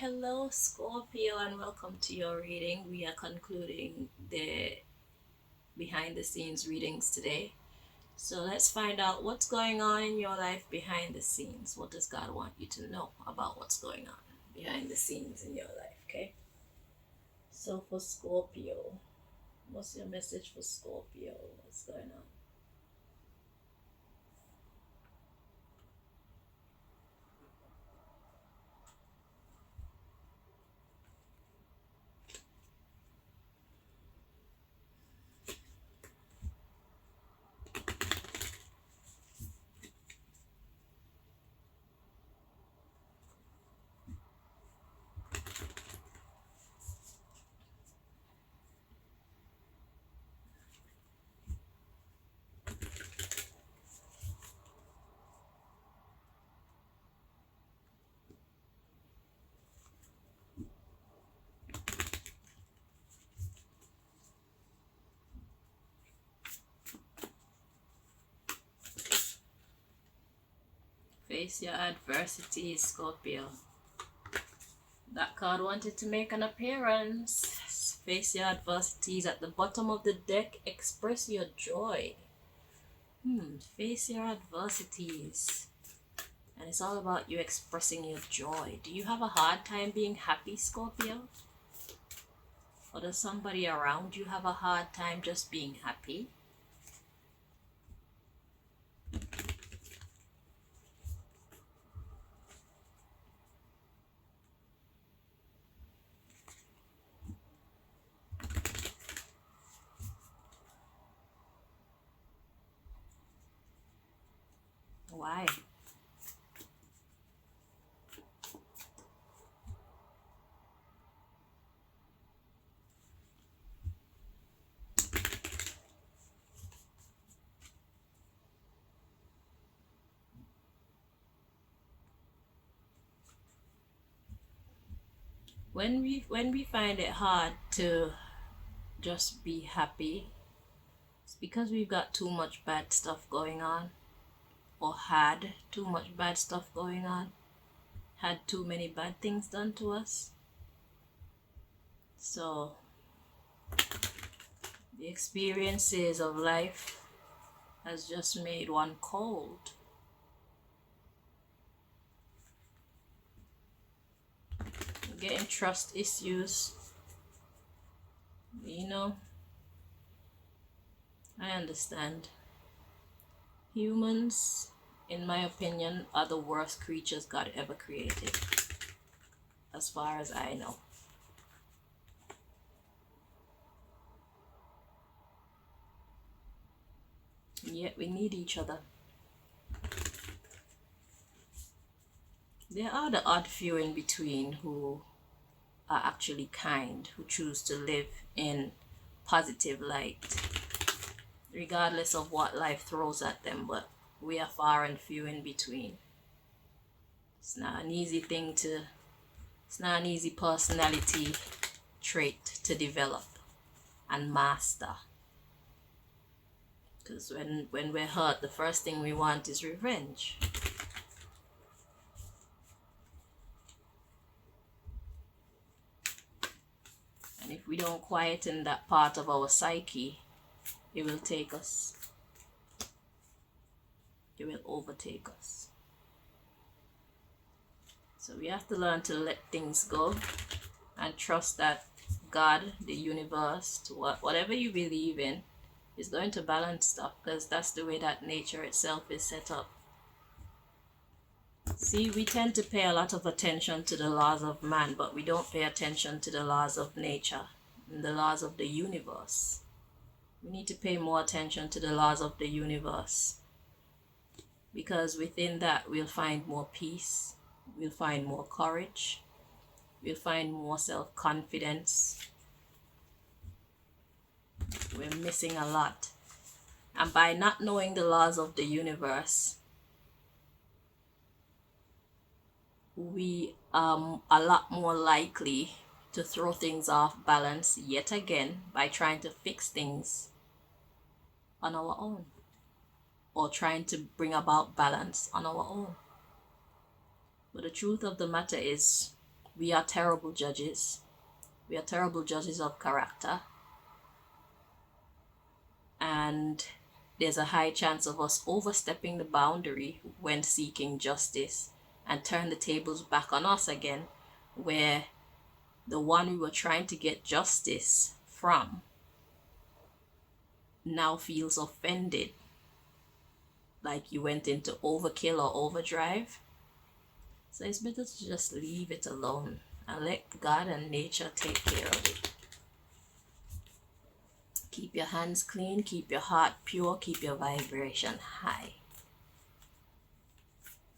Hello, Scorpio, and welcome to your reading. We are concluding the behind the scenes readings today. So let's find out what's going on in your life behind the scenes. What does God want you to know about what's going on behind the scenes in your life? Okay. So for Scorpio, what's your message for Scorpio? What's going on? Face your adversity, Scorpio. That card wanted to make an appearance. Face your adversities at the bottom of the deck. Express your joy. Face your adversities. And it's all about you expressing your joy. Do you have a hard time being happy, Scorpio? Or does somebody around you have a hard time just being happy? Why? When we find it hard to just be happy, it's because we've got too much bad stuff going on, or had too much bad stuff going on, had too many bad things done to us. So the experiences of life has just made one cold. Getting trust issues, you know, I understand. Humans, in my opinion, are the worst creatures God ever created, as far as I know. And yet we need each other. There are the odd few in between who are actually kind, who choose to live in positive light, regardless of what life throws at them, but we are far and few in between. It's not an easy it's not an easy personality trait to develop and master. Because when we're hurt, the first thing we want is revenge. And if we don't quieten that part of our psyche, it will take us. It will overtake us. So we have to learn to let things go and trust that God, the universe, whatever you believe in, is going to balance stuff, because that's the way that nature itself is set up. See, we tend to pay a lot of attention to the laws of man, but we don't pay attention to the laws of nature and the laws of the universe. We need to pay more attention to the laws of the universe, because within that we'll find more peace, we'll find more courage, we'll find more self-confidence. We're missing a lot. And by not knowing the laws of the universe, we are a lot more likely to throw things off balance yet again by trying to fix things on our own, or trying to bring about balance on our own. But the truth of the matter is, We are terrible judges. We are terrible judges of character. And there's a high chance of us overstepping the boundary when seeking justice and turn the tables back on us again, where the one we were trying to get justice from now feels offended, like you went into overkill or overdrive. So it's better to just leave it alone and let God and nature take care of it. Keep your hands clean, keep your heart pure, keep your vibration high.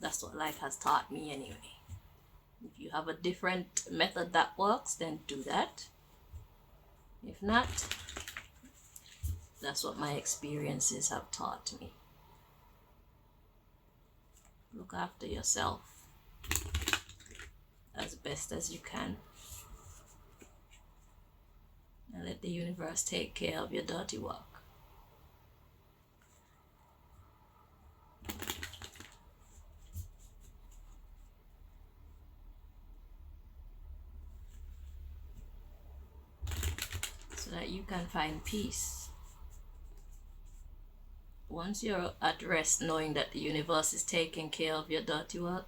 That's what life has taught me anyway. If you have a different method that works, then do that. If not, that's what my experiences have taught me. Look after yourself as best as you can. And let the universe take care of your dirty work. So that you can find peace. Once you're at rest knowing that the universe is taking care of your dirty work,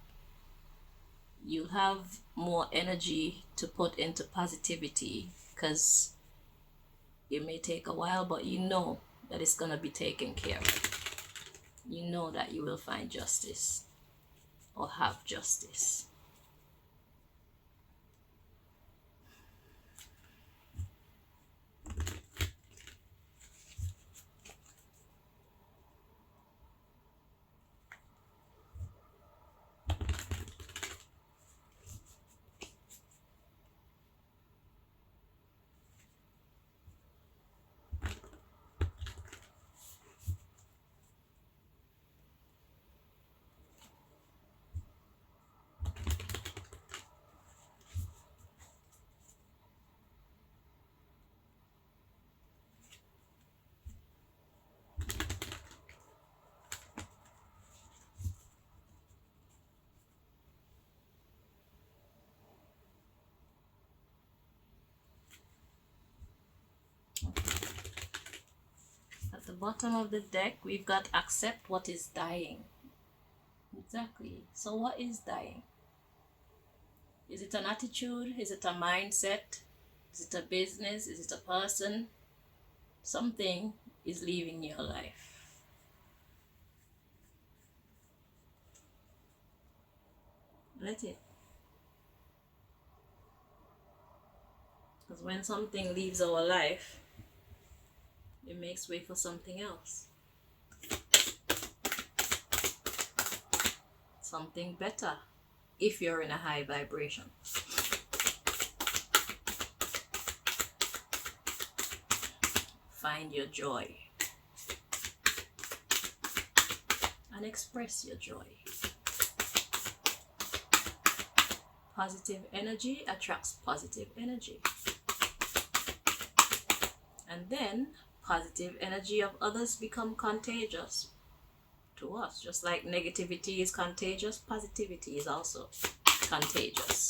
you'll have more energy to put into positivity, because it may take a while, but you know that it's going to be taken care of. You know that you will find justice or have justice. At the bottom of the deck, we've got accept what is dying. Exactly. So what is dying? Is it an attitude? Is it a mindset? Is it a business? Is it a person? Something is leaving your life. Let it. Because when something leaves our life, it makes way for something else. Something better, if you're in a high vibration. Find your joy and express your joy. Positive energy attracts positive energy. And then positive energy of others become contagious to us. Just like negativity is contagious, positivity is also contagious.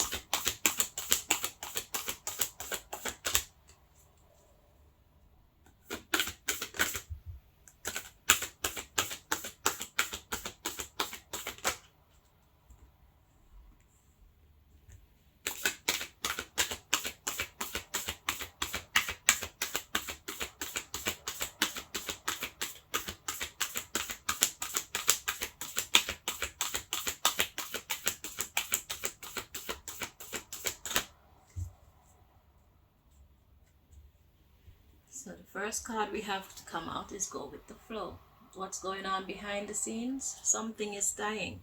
So the first card we have to come out is go with the flow. What's going on behind the scenes? Something is dying.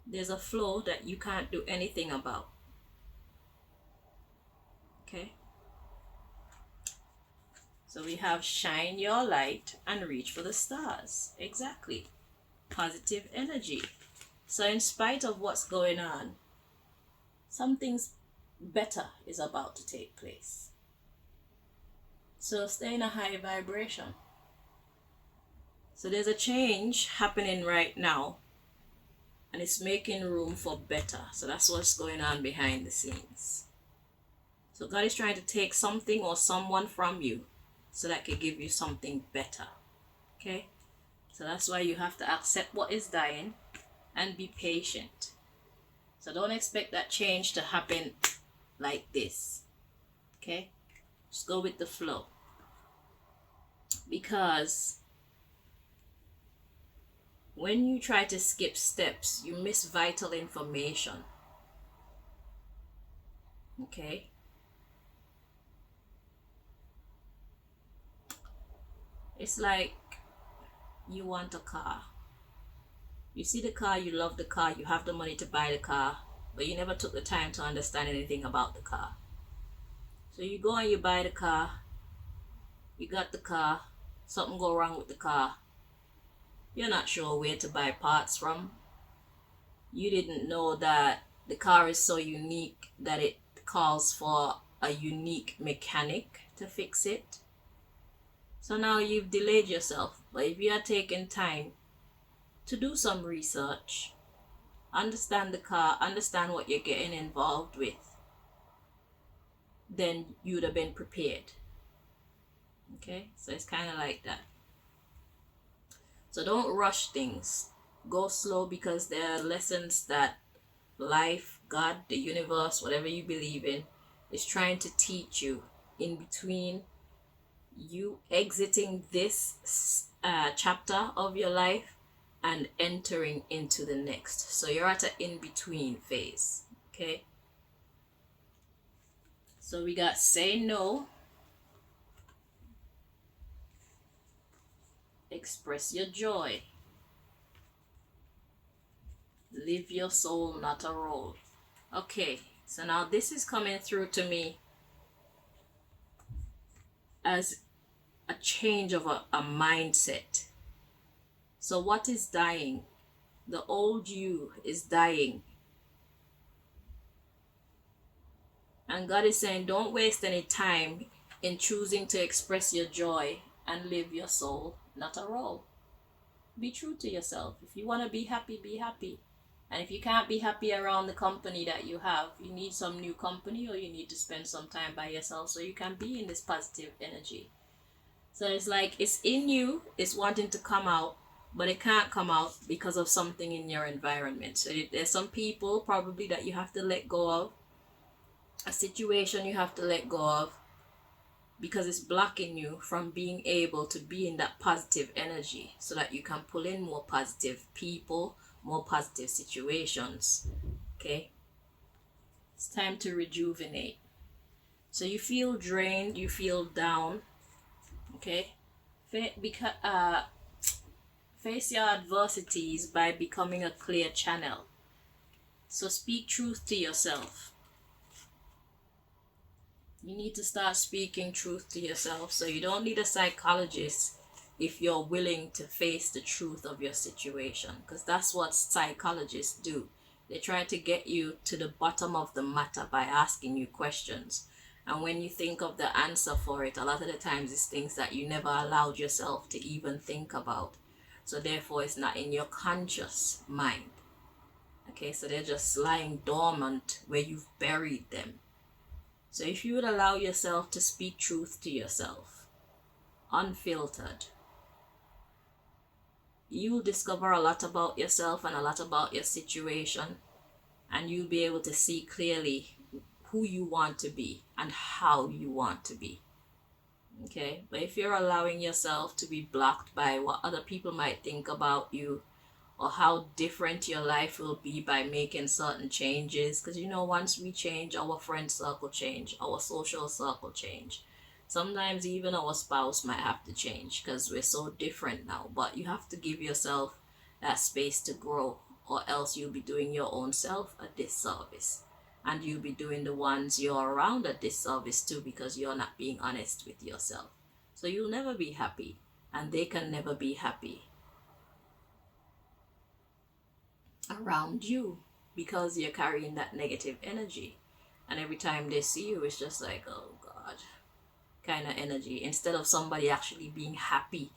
There's a flow that you can't do anything about. Okay? So we have shine your light and reach for the stars. Exactly. Positive energy. So in spite of what's going on, something's better is about to take place. So stay in a high vibration. So there's a change happening right now. and it's making room for better. So that's what's going on behind the scenes. So God is trying to take something or someone from you so that can give you something better. Okay? So that's why you have to accept what is dying and be patient. So don't expect that change to happen like this. Okay? Just go with the flow. Because when you try to skip steps, you miss vital information. Okay? It's like you want a car. You see the car, you love the car, you have the money to buy the car, but you never took the time to understand anything about the car. So you go and you buy the car, you got the car, something go wrong with the car. You're not sure where to buy parts from. You didn't know that the car is so unique that it calls for a unique mechanic to fix it. So now you've delayed yourself. But if you are taking time to do some research, understand the car, understand what you're getting involved with, then you'd have been prepared. Okay? So it's kind of like that. So don't rush things. Go slow, because there are lessons that life, God, the universe, whatever you believe in, is trying to teach you in between you exiting this chapter of your life and entering into the next. So you're at an in-between phase. Okay? So we got say no, express your joy, live your soul, not a role. Okay, so now this is coming through to me as a change of a mindset. So what is dying? The old you is dying. And God is saying, don't waste any time in choosing to express your joy and live your soul, not a role. Be true to yourself. If you want to be happy, be happy. And if you can't be happy around the company that you have, you need some new company, or you need to spend some time by yourself so you can be in this positive energy. So it's like it's in you, it's wanting to come out, but it can't come out because of something in your environment. So there's some people probably that you have to let go of, a situation you have to let go of, because it's blocking you from being able to be in that positive energy so that you can pull in more positive people, more positive situations. Okay? It's time to rejuvenate. So you feel drained, you feel down. Okay? Face your adversities by becoming a clear channel. So speak truth to yourself. You need to start speaking truth to yourself. So you don't need a psychologist if you're willing to face the truth of your situation, because that's what psychologists do. They try to get you to the bottom of the matter by asking you questions. And when you think of the answer for it, a lot of the times it's things that you never allowed yourself to even think about. So therefore it's not in your conscious mind. Okay, so they're just lying dormant where you've buried them. So if you would allow yourself to speak truth to yourself, unfiltered, you'll discover a lot about yourself and a lot about your situation, and you'll be able to see clearly who you want to be and how you want to be. Okay, but if you're allowing yourself to be blocked by what other people might think about you, or how different your life will be by making certain changes, because once we change, our friend circle change, our social circle change, sometimes even our spouse might have to change because we're so different now. But you have to give yourself that space to grow, or else you'll be doing your own self a disservice, and you'll be doing the ones you're around a disservice too, because you're not being honest with yourself. So you'll never be happy, and they can never be happy around you, because you're carrying that negative energy. And every time they see you, it's just like, oh God, kind of energy, instead of somebody actually being happy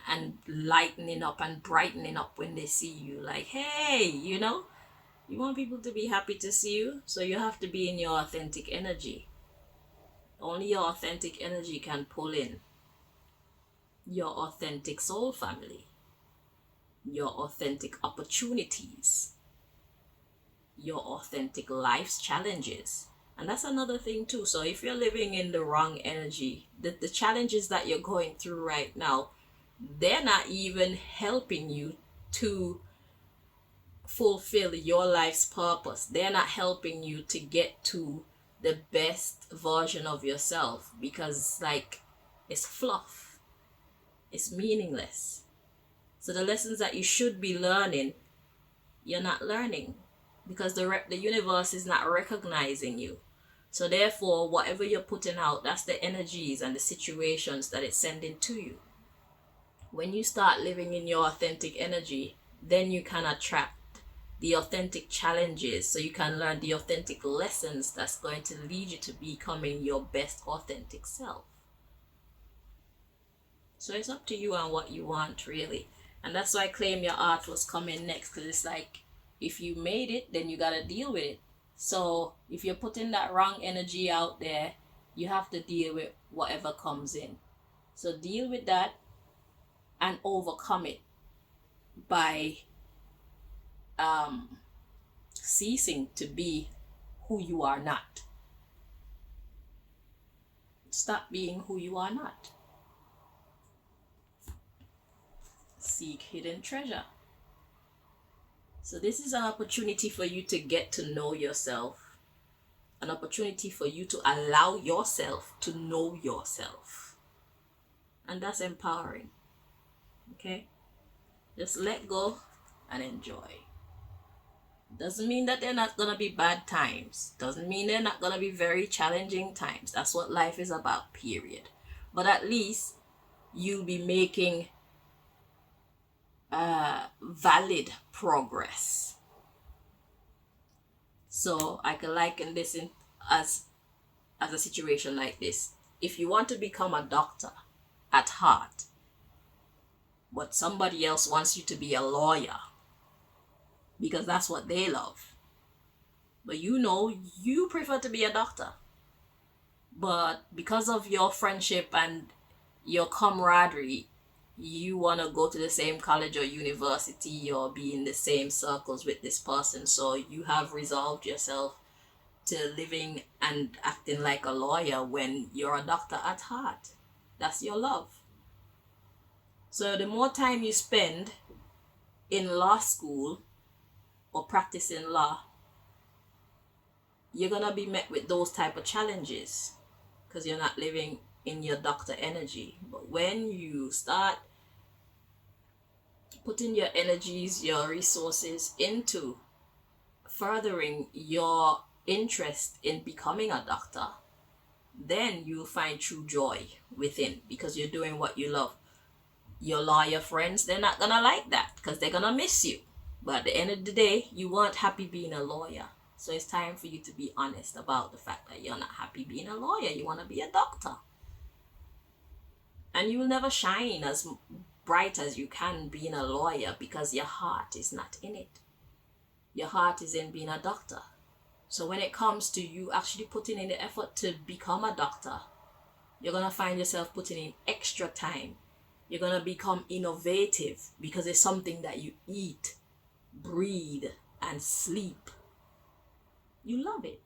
and lightening up and brightening up when they see you. Like, hey, you know, you want people to be happy to see you, so you have to be in your authentic energy. Only your authentic energy can pull in your authentic soul family, your authentic opportunities, your authentic life's challenges. And that's another thing too. So if you're living in the wrong energy, the challenges that you're going through right now, they're not even helping you to fulfill your life's purpose. They're not helping you to get to the best version of yourself, because like it's fluff, it's meaningless. So the lessons that you should be learning, you're not learning, because the universe is not recognizing you. So therefore, whatever you're putting out, that's the energies and the situations that it's sending to you. When you start living in your authentic energy, then you can attract the authentic challenges, so you can learn the authentic lessons that's going to lead you to becoming your best authentic self. So it's up to you and what you want, really. And that's why I claim your art was coming next, because it's like, if you made it, then you got to deal with it. So if you're putting that wrong energy out there, you have to deal with whatever comes in. So deal with that and overcome it by ceasing to be who you are not. Stop being who you are not. Seek hidden treasure. So this is an opportunity for you to get to know yourself, an opportunity for you to allow yourself to know yourself. And that's empowering. Okay? Just let go and enjoy. Doesn't mean that they're not gonna be bad times. Doesn't mean they're not gonna be very challenging times. That's what life is about, period. But at least you'll be making valid progress. So I can liken this in as a situation like this. If you want to become a doctor at heart, but somebody else wants you to be a lawyer because that's what they love, but you know you prefer to be a doctor, but because of your friendship and your camaraderie, you want to go to the same college or university or be in the same circles with this person. So you have resolved yourself to living and acting like a lawyer when you're a doctor at heart. That's your love. So the more time you spend in law school or practicing law, you're gonna be met with those type of challenges because you're not living in your doctor energy. But when you start putting your energies, your resources into furthering your interest in becoming a doctor, then you'll find true joy within, because you're doing what you love. Your lawyer friends, they're not gonna like that because they're gonna miss you. But at the end of the day, you weren't happy being a lawyer. So it's time for you to be honest about the fact that you're not happy being a lawyer. You want to be a doctor. And you will never shine as bright as you can being a lawyer because your heart is not in it. Your heart is in being a doctor. So when it comes to you actually putting in the effort to become a doctor, you're going to find yourself putting in extra time. You're going to become innovative because it's something that you eat, breathe, and sleep. You love it.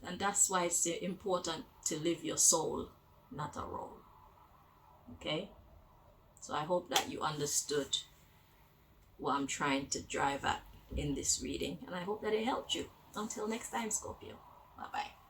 And that's why it's important to live your soul, not a role. Okay? So I hope that you understood what I'm trying to drive at in this reading. And I hope that it helped you. Until next time, Scorpio. Bye-bye.